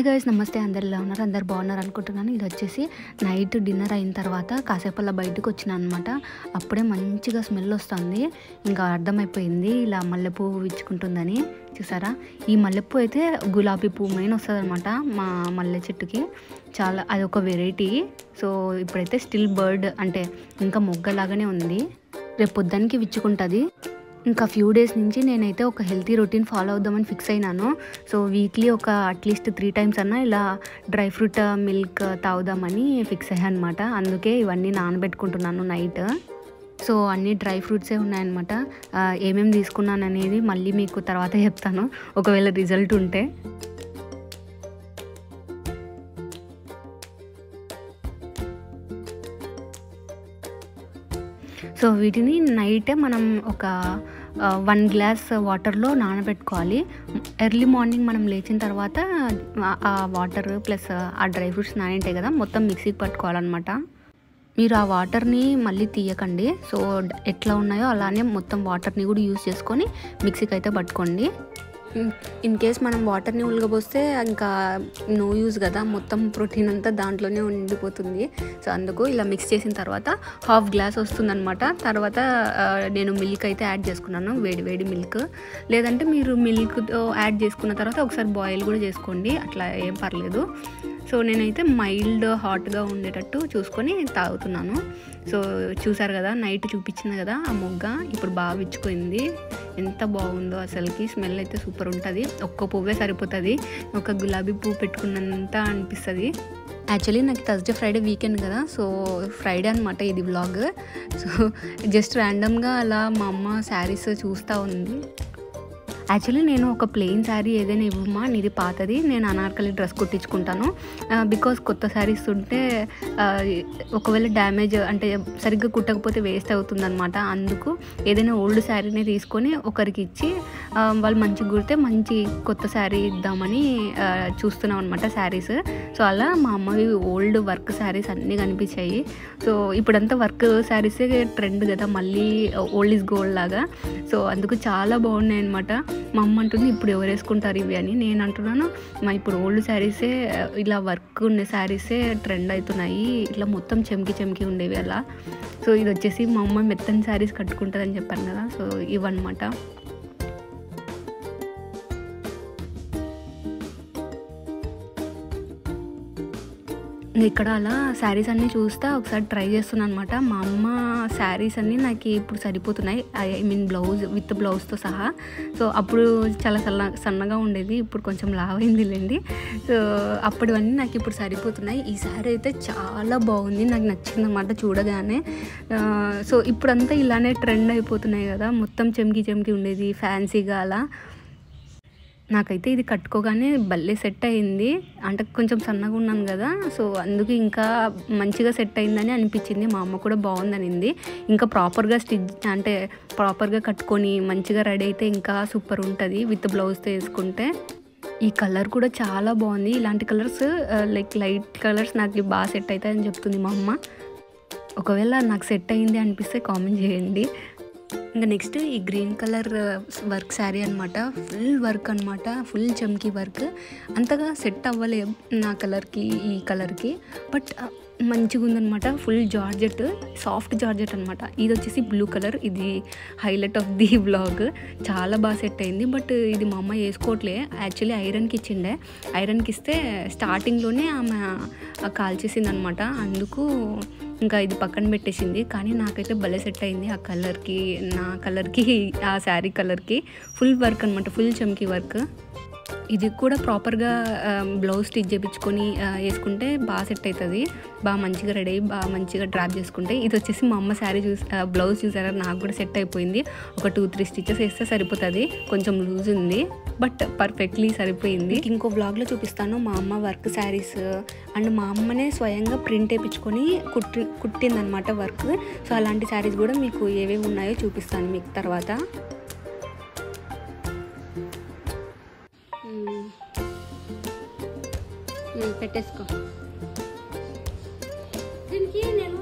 Hi guys, నమస్తే. అందరు ఎలా ఉన్నారు? అందరు బాగున్నారు అనుకుంటున్నాను. ఇది వచ్చేసి నైట్ డిన్నర్ అయిన తర్వాత కాసేపల్లా బయటకు వచ్చిన అనమాట. అప్పుడే మంచిగా స్మెల్ వస్తుంది. ఇంకా అర్థమైపోయింది ఇలా మల్లెపువ్వు విచ్చుకుంటుందని. చూసారా, ఈ మల్లెపువ్వు అయితే గులాబీ పువ్వు మెయిన్ వస్తుంది అనమాట మా మల్లె చెట్టుకి. చాలా అది ఒక వెరైటీ. సో ఇప్పుడైతే స్టిల్ బర్డ్ అంటే ఇంకా మొగ్గలాగానే ఉంది. రేపు పొద్దునికి విచ్చుకుంటుంది. ఇంకా ఫ్యూ డేస్ నుంచి నేనైతే ఒక హెల్తీ రొటీన్ ఫాలో అవుదామని ఫిక్స్ అయినాను. సో వీక్లీ ఒక అట్లీస్ట్ 3 times అన్నా ఇలా డ్రై ఫ్రూట్ మిల్క్ తాగుదామని ఫిక్స్ అయ్యాను అనమాట. అందుకే ఇవన్నీ నానబెట్టుకుంటున్నాను నైట్. సో అన్ని డ్రై ఫ్రూట్సే ఉన్నాయన్నమాట. ఏమేమి తీసుకున్నాను అనేది మళ్ళీ మీకు తర్వాత చెప్తాను ఒకవేళ రిజల్ట్ ఉంటే. సో వీటిని నైటే మనం ఒక 1 glass వాటర్లో నానబెట్టుకోవాలి. ఎర్లీ మార్నింగ్ మనం లేచిన తర్వాత ఆ వాటర్ ప్లస్ ఆ డ్రై ఫ్రూట్స్ నానింటాయి కదా, మొత్తం మిక్సీకి పట్టుకోవాలన్నమాట. మీరు ఆ వాటర్ని మళ్ళీ తీయకండి. సో ఎట్లా ఉన్నాయో అలానే మొత్తం వాటర్ని కూడా యూజ్ చేసుకొని మిక్సీకి అయితే పట్టుకోండి. ఇన్ కేస్ మనం వాటర్ని ఉలగబోస్తే ఇంకా నో యూజ్ కదా, మొత్తం ప్రోటీన్ అంతా దాంట్లోనే ఉండిపోతుంది. సో అందుకు ఇలా మిక్స్ చేసిన తర్వాత 1/2 glass వస్తుందన్నమాట. తర్వాత నేను మిల్క్ అయితే యాడ్ చేసుకున్నాను, వేడి మిల్క్. లేదంటే మీరు మిల్క్ యాడ్ చేసుకున్న తర్వాత ఒకసారి బాయిల్ కూడా చేసుకోండి, అట్లా ఏం పర్లేదు. సో నేనైతే మైల్డ్ హాట్గా ఉండేటట్టు చూసుకొని తాగుతున్నాను. సో చూసారు కదా, నైట్ చూపించింది కదా ఆ మొగ్గ, ఇప్పుడు బాగా విచ్చుకుంది. ఎంత బాగుందో అసలుకి. స్మెల్ అయితే సూపర్ ఉంటుంది. ఒక్క పువ్వే సరిపోతుంది, ఒక గులాబీ పువ్వు పెట్టుకున్నంత అనిపిస్తుంది. యాక్చువల్లీ నాకు థర్స్డే ఫ్రైడే వీకెండ్ కదా, సో ఫ్రైడే అనమాట ఇది వ్లాగ్. సో జస్ట్ ర్యాండమ్గా అలా మా అమ్మ శారీస్ చూస్తూ ఉంది. యాక్చువల్లీ నేను ఒక ప్లెయిన్ శారీ ఏదైనా ఇవ్వమా, నీది పాతది, నేను అనార్కలి డ్రెస్ కుట్టించుకుంటాను. బికాస్ కొత్త శారీస్ ఉంటే ఒకవేళ డ్యామేజ్ అంటే సరిగ్గా కుట్టకపోతే వేస్ట్ అవుతుందన్నమాట. అందుకు ఏదైనా ఓల్డ్ శారీని తీసుకొని ఒకరికి ఇచ్చి వాళ్ళు మంచిగా కుడితే మంచి కొత్త శారీ ఇద్దామని చూస్తున్నాం అనమాట శారీస్. సో అలా మా అమ్మవి ఓల్డ్ వర్క్ శారీస్ అన్నీ కనిపించాయి. సో ఇప్పుడంతా వర్క్ శారీసే ట్రెండ్ కదా, మళ్ళీ ఓల్డ్ ఈజ్ గోల్డ్ లాగా. సో అందుకు చాలా బాగున్నాయి అనమాట. మా అమ్మ అంటుంది ఇప్పుడు ఎవరు వేసుకుంటారు ఇవి అని. నేను అంటున్నాను ఇప్పుడు ఓల్డ్ శారీసే, ఇలా వర్క్ ఉండే శారీసే ట్రెండ్ అవుతున్నాయి, ఇట్లా మొత్తం చెమ్కి ఉండేవి అలా. సో ఇది వచ్చేసి మా అమ్మ మెత్తని శారీస్ కట్టుకుంటుందని చెప్పాను కదా, సో ఇవన్నమాట. ఇక్కడ అలా శారీస్ అన్నీ చూస్తా ఒకసారి ట్రై చేస్తున్నాను అనమాట. మా అమ్మ శారీస్ అన్నీ నాకు ఇప్పుడు సరిపోతున్నాయి, ఐ మీన్ బ్లౌజ్ విత్ బ్లౌజ్తో సహా. సో అప్పుడు చాలా సన్నగా ఉండేది, ఇప్పుడు కొంచెం లావైంది లేండి. సో అప్పుడువన్నీ నాకు ఇప్పుడు సరిపోతున్నాయి. ఈ శారీ అయితే చాలా బాగుంది, నాకు నచ్చింది అన్నమాట చూడగానే. సో ఇప్పుడంతా ఇలానే ట్రెండ్ అయిపోతున్నాయి కదా, మొత్తం చెమ్కి ఉండేది ఫ్యాన్సీగా అలా. నాకైతే ఇది కట్టుకోగానే భలే సెట్ అయింది. అంటే కొంచెం సన్నగా ఉన్నాను కదా, సో అందుకు ఇంకా మంచిగా సెట్ అయిందని అనిపించింది. మా అమ్మ కూడా బాగుందనింది. ఇంకా ప్రాపర్గా అంటే ప్రాపర్గా కట్టుకొని మంచిగా రెడీ అయితే ఇంకా సూపర్ ఉంటుంది విత్ బ్లౌజ్తో వేసుకుంటే. ఈ కలర్ కూడా చాలా బాగుంది. ఇలాంటి కలర్స్ లైక్ లైట్ కలర్స్ నాకు బాగా సెట్ అవుతాయని చెప్తుంది మా అమ్మ. ఒకవేళ నాకు సెట్ అయింది అనిపిస్తే కామెంట్ చేయండి. ఇంకా నెక్స్ట్ ఈ గ్రీన్ కలర్ వర్క్ శారీ అనమాట. ఫుల్ వర్క్ అనమాట, ఫుల్ చమ్కీ వర్క్. అంతగా సెట్ అవ్వలేదు నా కలర్కి ఈ కలర్కి, బట్ మంచిగా ఉందనమాట. ఫుల్ జార్జెట్, సాఫ్ట్ జార్జెట్ అనమాట. ఇది వచ్చేసి బ్లూ కలర్, ఇది హైలైట్ ఆఫ్ ది వ్లాగ్. చాలా బాగా సెట్ అయింది. బట్ ఇది మా అమ్మ వేసుకోవట్లే, యాక్చువల్లీ ఐరన్కి ఇచ్చిండే. ఐరన్కి ఇస్తే స్టార్టింగ్లోనే ఆమె కాల్చేసింది అనమాట. అందుకు ఇంకా ఇది పక్కన పెట్టేసింది. కానీ నాకైతే భలే సెట్ అయింది ఆ కలర్కి, నా కలర్కి, ఆ శారీ కలర్కి. ఫుల్ వర్క్ అనమాట, ఫుల్ చమ్కీ వర్క్. ఇది కూడా ప్రాపర్గా బ్లౌజ్ స్టిచ్ చేయించుకొని వేసుకుంటే బాగా సెట్ అవుతుంది. బాగా మంచిగా రెడీ అయ్యి బాగా మంచిగా డ్రాప్ చేసుకుంటే. ఇది వచ్చేసి మా అమ్మ శారీ బ్లౌజ్ చూసారా, నాకు కూడా సెట్ అయిపోయింది. ఒక 2-3 stitches వేస్తే సరిపోతుంది. కొంచెం లూజ్ ఉంది బట్ పర్ఫెక్ట్లీ సరిపోయింది. ఇంకో వ్లాగ్లో చూపిస్తాను మా అమ్మ వర్క్ శారీస్. అండ్ మా అమ్మనే స్వయంగా ప్రింట్ వేయించుకొని కుట్టిందనమాట వర్క్. సో అలాంటి శారీస్ కూడా మీకు ఏవేవి ఉన్నాయో చూపిస్తాను మీకు తర్వాత. పెట్టేసుకో. దీనికి నేను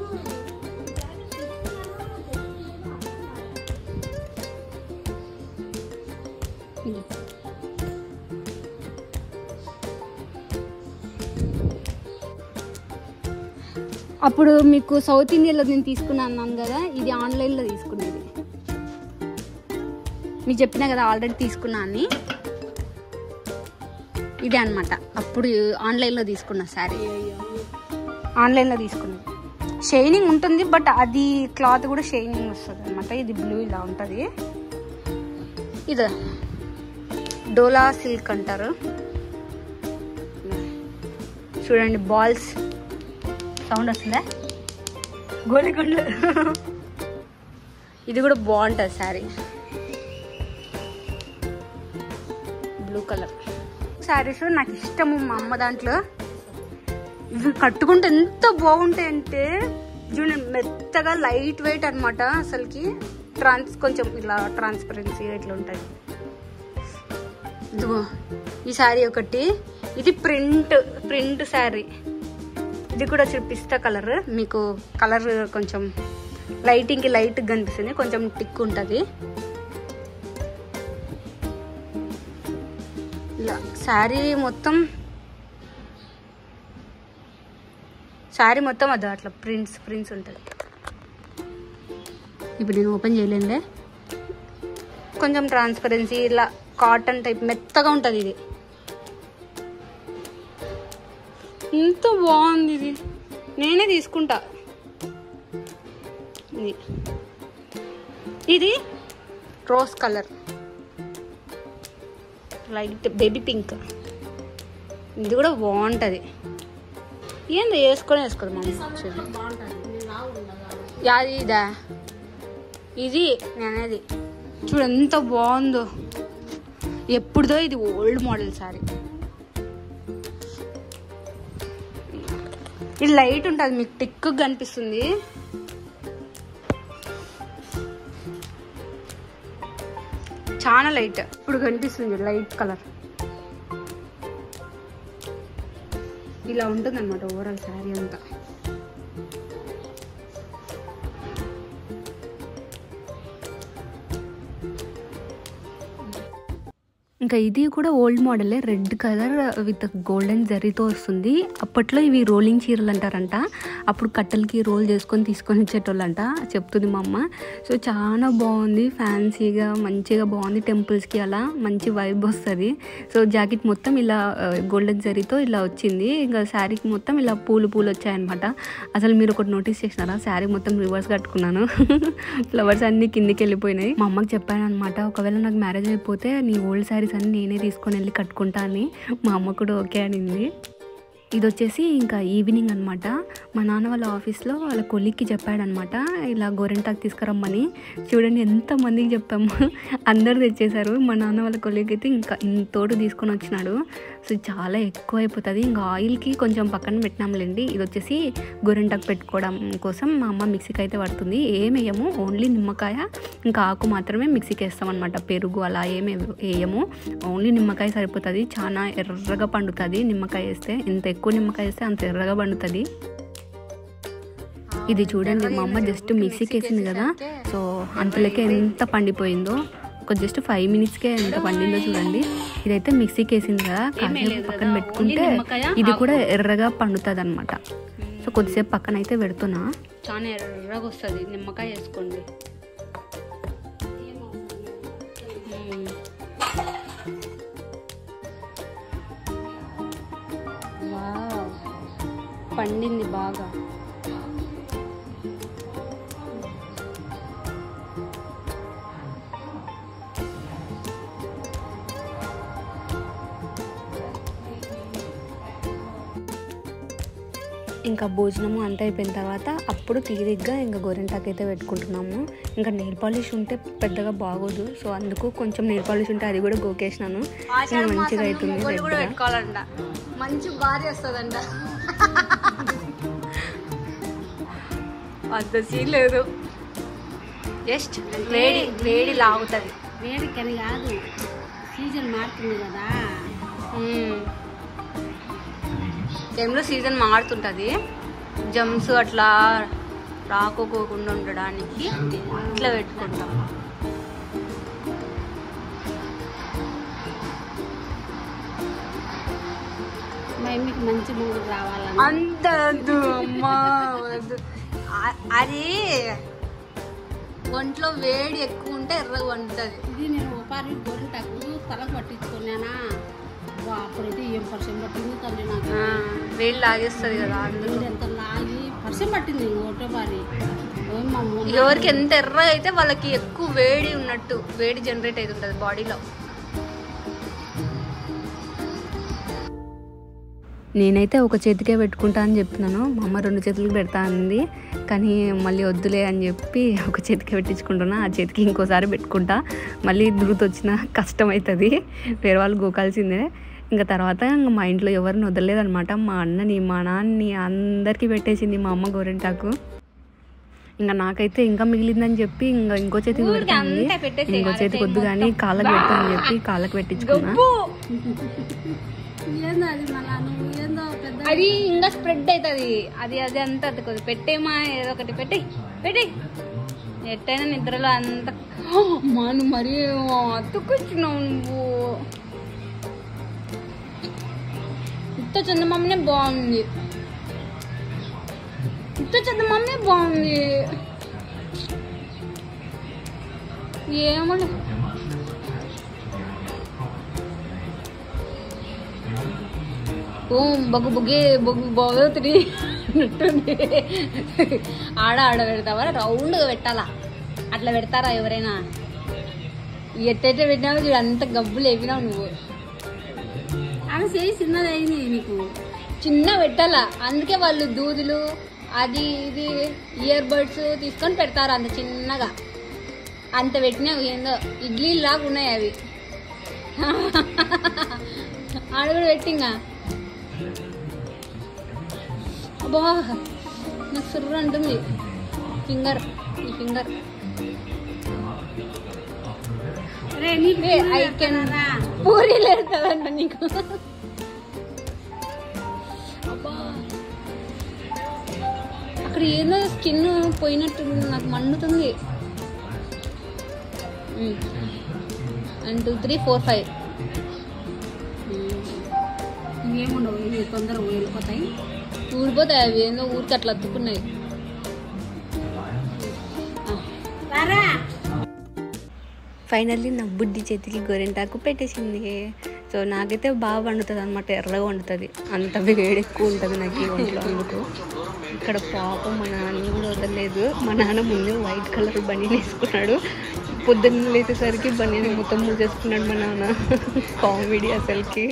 అప్పుడు మీకు సౌత్ ఇండియాలో నేను తీసుకున్నాను అన్నాను కదా, ఇది ఆన్లైన్లో తీసుకునేది. మీకు చెప్పినా కదా ఆల్రెడీ తీసుకున్నా అని. ఇదే అనమాట అప్పుడు ఆన్లైన్లో తీసుకున్న శారీ. ఆన్లైన్లో తీసుకున్నది. షైనింగ్ ఉంటుంది, బట్ అది క్లాత్ కూడా షైనింగ్ వస్తుంది అనమాట. ఇది బ్లూ ఇలా ఉంటుంది. ఇది డోలా సిల్క్ అంటారు. చూడండి బాల్స్ సౌండ్ వస్తుందా, గోలిగుండ్లు. ఇది కూడా బాగుంటుంది శారీ, బ్లూ కలర్. శారీస్ నాకు ఇష్టము మా అమ్మ దాంట్లో. ఇవి కట్టుకుంటే ఎంత బాగుంటాయి అంటే చూడండి, మెత్తగా లైట్ వెయిట్ అనమాట. అసలుకి కొంచెం ఇలా ట్రాన్స్పరెన్సీ ఇట్లా ఉంటుంది. ఇదిగో ఈ శారీ ఒకటి, ఇది ప్రింట్ శారీ. ఇది కూడా పిస్తా కలర్. మీకు కలర్ కొంచెం లైటింగ్కి లైట్గా కనిపిస్తుంది, కొంచెం టిక్ ఉంటుంది. ఇలా శారీ మొత్తం అది అట్లా ప్రింట్స్ ఉంటుంది. ఇప్పుడు నేను ఓపెన్ చేయలేనులే. కొంచెం ట్రాన్స్పరెన్సీ ఇలా కాటన్ టైప్ మెత్తగా ఉంటుంది. ఇది ఎంత బాగుంది, ఇది నేనే తీసుకుంటా. ఇది rose colour, light baby pink. ఇది కూడా బాగుంటుంది. ఏంది వేసుకోదు మా యాది ఇదా, ఇది నేనేది చూడు ఎంత బాగుందో. ఎప్పుడుదో ఇది ఓల్డ్ మోడల్ సారీ. ఇది లైట్ ఉంటుంది, మీకు టిక్ కనిపిస్తుంది. చాలా లైట్ ఇప్పుడు కనిపిస్తుంది, లైట్ కలర్. ఇలా ఉంటుంది అనమాట ఓవరాల్ శారీ అంతా. ఇంకా ఇది కూడా ఓల్డ్ మోడలే, రెడ్ కలర్ విత్ గోల్డెన్ జరీతో వస్తుంది. అప్పట్లో ఇవి రోలింగ్ చీరలు అంటారంట. అప్పుడు కట్టెలకి రోల్ చేసుకొని తీసుకొని ఇచ్చేటోళ్ళంట, చెప్తుంది మా అమ్మ. సో చాలా బాగుంది, ఫ్యాన్సీగా మంచిగా బాగుంది. టెంపుల్స్కి అలా మంచి వైబ్ వస్తుంది. సో జాకెట్ మొత్తం ఇలా గోల్డెన్ జరీతో ఇలా వచ్చింది. ఇంకా శారీకి మొత్తం ఇలా పూలు వచ్చాయన్నమాట. అసలు మీరు ఒకటి నోటీస్ చేసినారా, శారీ మొత్తం రివర్స్ కట్టుకున్నాను. ఫ్లవర్స్ అన్నీ కిందికి వెళ్ళిపోయినాయి. మా అమ్మకి చెప్పాను అనమాట, ఒకవేళ నాకు మ్యారేజ్ అయిపోతే నీ ఓల్డ్ శారీస్ అని నేనే తీసుకొని వెళ్ళి కట్టుకుంటా అని. మా అమ్మ కూడా ఓకే అనింది. ఇది వచ్చేసి ఇంకా ఈవినింగ్ అనమాట. మా నాన్న వాళ్ళ ఆఫీస్లో వాళ్ళ కొలీగ్కి చెప్పాడనమాట, ఇలా గోరెంటాకు తీసుకురమ్మని. చూడండి ఎంతమందికి చెప్పాము, అందరు తెచ్చేశారు. మా నాన్న వాళ్ళ కొలీగ్ అయితే ఇంకా ఇంతోటి తీసుకొని వచ్చినాడు. సో చాలా ఎక్కువ అయిపోతుంది. ఇంకా ఆయిల్కి కొంచెం పక్కన పెట్టినాంలేండి. ఇది వచ్చేసి గోరెంటాకు పెట్టుకోవడం కోసం మా అమ్మ మిక్సీకి అయితే పడుతుంది. ఏమేయము, ఓన్లీ నిమ్మకాయ ఇంకా ఆకు మాత్రమే మిక్సీకి వేస్తాం అనమాట. పెరుగు అలా ఏమి వేయము, ఓన్లీ నిమ్మకాయ సరిపోతుంది. చాలా ఎర్రగా పండుతుంది నిమ్మకాయ వేస్తే. ఎంత ఎక్కువ నిమ్మకాయ వేస్తే అంత ఎర్రగా పండుతుంది. ఇది చూడండి, మా అమ్మ జస్ట్ మిక్సీకి వేసింది కదా, సో అంతలోకే ఎంత పండిపోయిందో. ఒక జస్ట్ 5 మినిట్స్కే ఎంత పండిందో చూడండి. ఇదైతే మిక్సీకి వేసింది కదా, కాసేపు పక్కన పెట్టుకుంటే ఇది కూడా ఎర్రగా పండుతుంది అనమాట. సో కొద్దిసేపు పక్కన అయితే పెడుతున్నా. చాలా ఎర్రగా వస్తుంది, నిమ్మకాయ వేసుకోండి. పండింది బాగా. ఇంకా భోజనము అంతా అయిపోయిన తర్వాత అప్పుడు తీరిగ్గా ఇంకా గోరెంటాకు అయితే పెట్టుకుంటున్నాము. ఇంకా నెయిల్ పాలిష్ ఉంటే పెద్దగా బాగోదు, సో అందుకు కొంచెం నెయిల్ పాలిష్ ఉంటే అది కూడా గోకేసినాను. మంచిగా అవుతుంది. పెట్టుకోవాలంట, మంచి భార్య వస్తుందంట. అంత సీన్ లేదు, జస్ట్ వేడి లాగుతుంది. వేడికని కాదు, సీజన్ మారుతుంది కదా. టైంలో సీజన్ మారుతుంటుంది. జమ్స్ అట్లా రాకోకుండా ఉండడానికి ఇట్లా పెట్టుకుంటాం. మీకు మంచి మూడు రావాలని అంత అమ్మా అది ఒంట్లో వేడి ఎక్కువ ఉంటే ఎర్రగా వండుతుంది. ఇది నేను ఉపాధి గోరింటాకు తలకు పట్టించుకున్నానా, అప్పుడైతే ఏం పరిచయం పట్టింది తల్లి నాకు. వేడి లాగేస్తుంది కదా, అందులో ఎంత లాగి పరిచయం పట్టింది ఒకటో బారి. ఎవరికి ఎంత ఎర్రగా అయితే వాళ్ళకి ఎక్కువ వేడి ఉన్నట్టు, వేడి జనరేట్ అయితే ఉంటుంది బాడీలో. నేనైతే ఒక చేతికే పెట్టుకుంటా అని చెప్తున్నాను, మా అమ్మ 2 చేతులకు పెడతా అంది. కానీ మళ్ళీ వద్దులే అని చెప్పి ఒక చేతికే పెట్టించుకుంటున్నా. ఆ చేతికి ఇంకోసారి పెట్టుకుంటా, మళ్ళీ దురుతు వచ్చిన కష్టం అవుతుంది, వేరే వాళ్ళు గోకాల్సిందే. ఇంకా తర్వాత ఇంకా మా ఇంట్లో ఎవరిని వదలలేదనమాట. మా అన్నని, మా నాన్నని అందరికీ పెట్టేసింది మా అమ్మ గోరింటాకు. ఇంకా నాకైతే ఇంకా మిగిలిందని చెప్పి ఇంకో చేతికి పెడుతుంది. ఇంకో చేతికి వద్దు కానీ కాళ్ళకి పెట్టా అని చెప్పి కాళ్ళకి పెట్టించుకున్నా. అది ఇంకా స్ప్రెడ్ అవుతుంది, అది అంతా అతుకోదు. పెట్టేమా ఏదో ఒకటి పెట్టి ఎట్టయినా నిద్రలో అంత మాను మరీ అతుకొచ్చినావు నువ్వు. ఇంత చందమామనే బాగుంది, ఇంత చందమామనే బాగుంది. ఏమన్నా బొగ్గు బాగుతుంది ఆడ పెడతావా, రౌండ్గా పెట్టాలా, అట్లా పెడతారా ఎవరైనా? ఎట్టయితే పెట్టినావు చూడు, అంత గబ్బులు వేపినావు నువ్వు. ఆమె చేయి చిన్నది అయింది, నీకు చిన్న పెట్టాలా, అందుకే వాళ్ళు దూదులు అది ఇది ఇయర్ బడ్స్ తీసుకొని పెడతారు అంత చిన్నగా. అంత పెట్టినావు ఏందో ఇడ్లీ లాగా ఉన్నాయి అవి. ఆడ కూడా పెట్టింగా. అబ్బా నాకు సుర్రు అంటుంది ఫింగర్, ఈ ఫింగర్. పూరీలు వేస్తుందంట నీకు. అబ్బా అక్కడ ఏదో స్కిన్ పోయినట్టు నాకు మండుతుంది. 1 2 3 4 5 ఇవేముండవు, ఇవి తొందరగా వెళ్ళిపోతాయి, ఊరిపోతాయి. అవి ఏందో ఊరికి అట్లా అతుక్కున్నాయి. ఫైనల్లీ నా బుడ్డి చేతికి గోరింటాకు పెట్టేసింది. సో నాకైతే బాగా వండుతుంది అనమాట, ఎర్రగా వండుతుంది, అంత వేడి ఎక్కువ ఉంటుంది నాకు ఈ వంటలో. అందుకు ఇక్కడ పాపం మా నాన్న కూడా వదలలేదు. మా నాన్న ముందు వైట్ కలర్ బనీన్ వేసుకున్నాడు, పొద్దున్న లేచేసరికి బనీని మొత్తం మూసేసుకున్నాడు మా నాన్న. కామెడీ అసలుకి.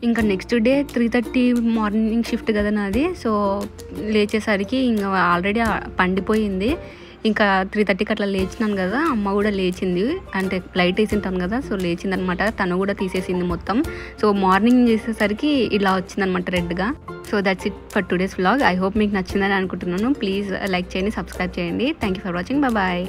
ఇంకా నెక్స్ట్ డే 3:30 మార్నింగ్ షిఫ్ట్ కదా నాది. సో లేచేసరికి ఇంకా ఆల్రెడీ పండిపోయింది. ఇంకా 3:30కి అట్లా లేచినాను కదా, అమ్మ కూడా లేచింది, అంటే లైట్ వేసింటాను కదా, సో లేచింది అనమాట. తను కూడా తీసేసింది మొత్తం. సో మార్నింగ్ చేసేసరికి ఇలా వచ్చిందనమాట రెడ్గా. So that's it for today's vlog. I hope మీకు నచ్చిందని అనుకుంటున్నాను. ప్లీజ్ లైక్ చేయండి, సబ్స్క్రైబ్ చేయండి. Thank you for watching. Bye.